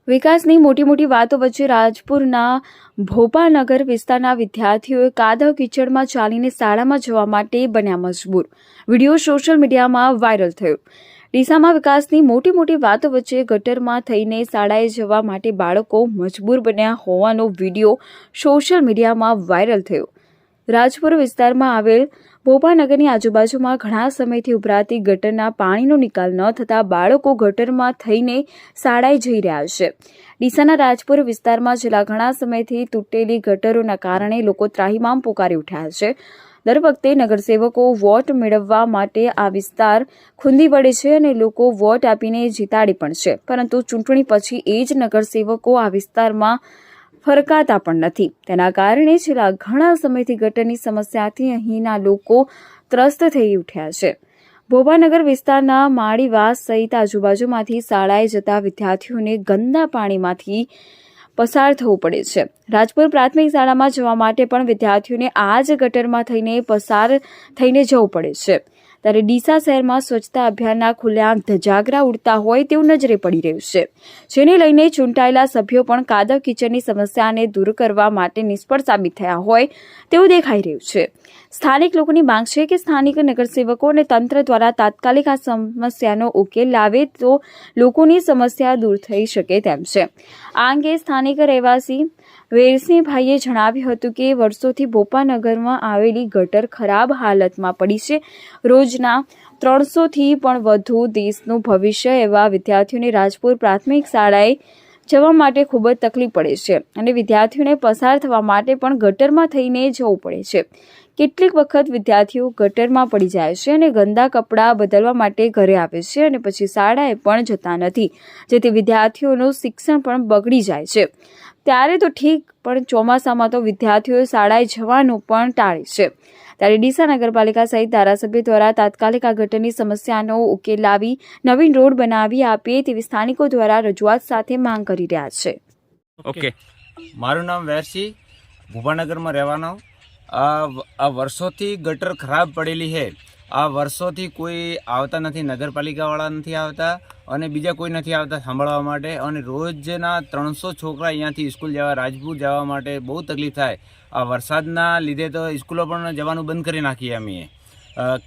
વિકાસની મોટી મોટી વાતો વચ્ચે રાજપુરના ભોપાનગર વિસ્તારના વિદ્યાર્થીઓએ કાદવ કીચડમાં ચાલીને શાળામાં જવા માટે બન્યા મજબૂર। વિડીયો સોશિયલ મીડિયામાં વાયરલ થયો। ડીસામાં વિકાસની મોટી મોટી વાતો વચ્ચે ગટરમાં થઈને શાળાએ જવા માટે બાળકો મજબૂર બન્યા હોવાનો વિડીયો સોશિયલ મીડિયામાં વાયરલ થયો। રાજપુર વિસ્તારમાં આવેલ ભોપાનગરની આજુબાજુમાં ઘણા સમયથી ઉભરાતી ગટરના પાણીનો નિકાલ ન થતાં બાળકો ગટરમાં થઈને શાળાએ જઈ રહ્યા છે। ડીસાના રાજપુર વિસ્તારમાં છેલ્લા ઘણા સમયથી તૂટેલી ગટરોના કારણે લોકો ત્રાહિમામ પોકારી ઉઠ્યા છે। દર વખતે નગરસેવકો વોટ મેળવવા માટે આ વિસ્તાર ખૂંદી પડે છે અને લોકો વોટ આપીને જીતાડી પણ છે, પરંતુ ચૂંટણી પછી એ જ નગરસેવકો આ વિસ્તારમાં ફરકાતા પણ નથી। તેના કારણે છેલ્લા ઘણા સમયથી ગટરની સમસ્યાથી અહીંના લોકો ત્રસ્ત થઈ ઉઠ્યા છે। ભોપાનગર વિસ્તારના માળીવાસ સહિત આજુબાજુમાંથી શાળાએ જતા વિદ્યાર્થીઓને ગંદા પાણીમાંથી પસાર થવું પડે છે। રાજપુર પ્રાથમિક શાળામાં જવા માટે પણ વિદ્યાર્થીઓને આ જ ગટરમાં થઈને પસાર થઈને જવું પડે છે। ત્યારે ડીસા શહેરમાં સ્વચ્છતા અભિયાનના ખુલ્લેઆમ ધજાગરા ઉડતા હોય તેવું નજરે પડી રહ્યું છે, જેને લઈને ચૂંટાયેલા સભ્યો પણ કાદવ કીચડની સમસ્યાને દૂર કરવા માટે નિષ્ફળ સાબિત થયા હોય તેવું દેખાઈ રહ્યું છે। સ્થાનિક લોકોની માંગ છે કે સ્થાનિક નગરસેવકો અને તંત્ર દ્વારા તાત્કાલિક આ સમસ્યાનો ઉકેલ લાવે તો લોકોની સમસ્યા દૂર થઈ શકે તેમ છે। આ અંગે સ્થાનિક રહેવાસી વેરસિંહભાઈએ જણાવ્યું હતું કે વર્ષોથી ભોપાનગરમાં આવેલી ગટર ખરાબ હાલતમાં પડી છે। રોજના 300થી પણ વધુ દેશનું ભવિષ્ય એવા વિદ્યાર્થીઓને રાજપુર પ્રાથમિક શાળાએ જવા માટે ખૂબ જ તકલીફ પડે છે અને વિદ્યાર્થીઓને પસાર થવા માટે પણ ગટરમાં થઈને જવું પડે છે। કેટલીક વખત વિદ્યાર્થીઓ ગટરમાં પડી જાય છે અને ગંદા કપડાં બદલવા માટે ઘરે આવે છે અને પછી શાળાએ પણ જતા નથી, જેથી વિદ્યાર્થીઓનું શિક્ષણ પણ બગડી જાય છે। ત્યારે તો ઠીક, પણ ચોમાસામાં તો વિદ્યાર્થીઓ શાળાએ જવાનું પણ ટાળે છે। ત્યારે ડીસા નગરપાલિકા સહિત ધારાસભ્ય દ્વારા તાત્કાલિક આ ગટરની સમસ્યાનો ઉકેલ લાવી નવીન રોડ બનાવી આપે તેવી સ્થાનિકો દ્વારા રજૂઆત સાથે માંગ કરી રહ્યા છે। ઓકે, મારું નામ વેરસી, ભોપાનગરમાં રહેવાનો। આ વર્ષોથી ગટર ખરાબ પડેલી છે। આ વર્ષોથી કોઈ આવતા નથી, નગરપાલિકાવાળા નથી આવતા અને બીજા કોઈ નથી આવતા સાંભળવા માટે, અને રોજના 300 છોકરા અહીંયાથી સ્કૂલ જવા, રાજપુર જવા માટે બહુ તકલીફ થાય। આ વરસાદના લીધે તો સ્કૂલો પણ જવાનું બંધ કરી નાખીએ અમે।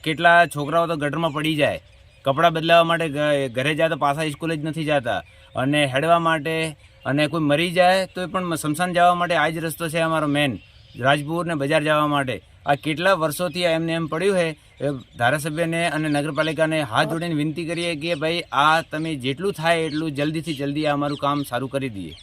કેટલા છોકરાઓ તો ગટરમાં પડી જાય, કપડાં બદલાવવા માટે ઘરે જાય તો પાછા સ્કૂલે જ નથી જતા, અને હેડવા માટે, અને કોઈ મરી જાય તો પણ સ્મશાન જવા માટે આ જ રસ્તો છે અમારો મેન, રાજપુર ને બજાર જવા માટે। આ કેટલા વર્ષોથી એમને એમ પડ્યું છે। ધારાસભ્યને અને નગરપાલિકાને હાથ જોડીને વિનંતી કરીએ કે ભાઈ આ તમે જેટલું થાય એટલું જલ્દીથી જલ્દી અમારું કામ સારું કરી દઈએ।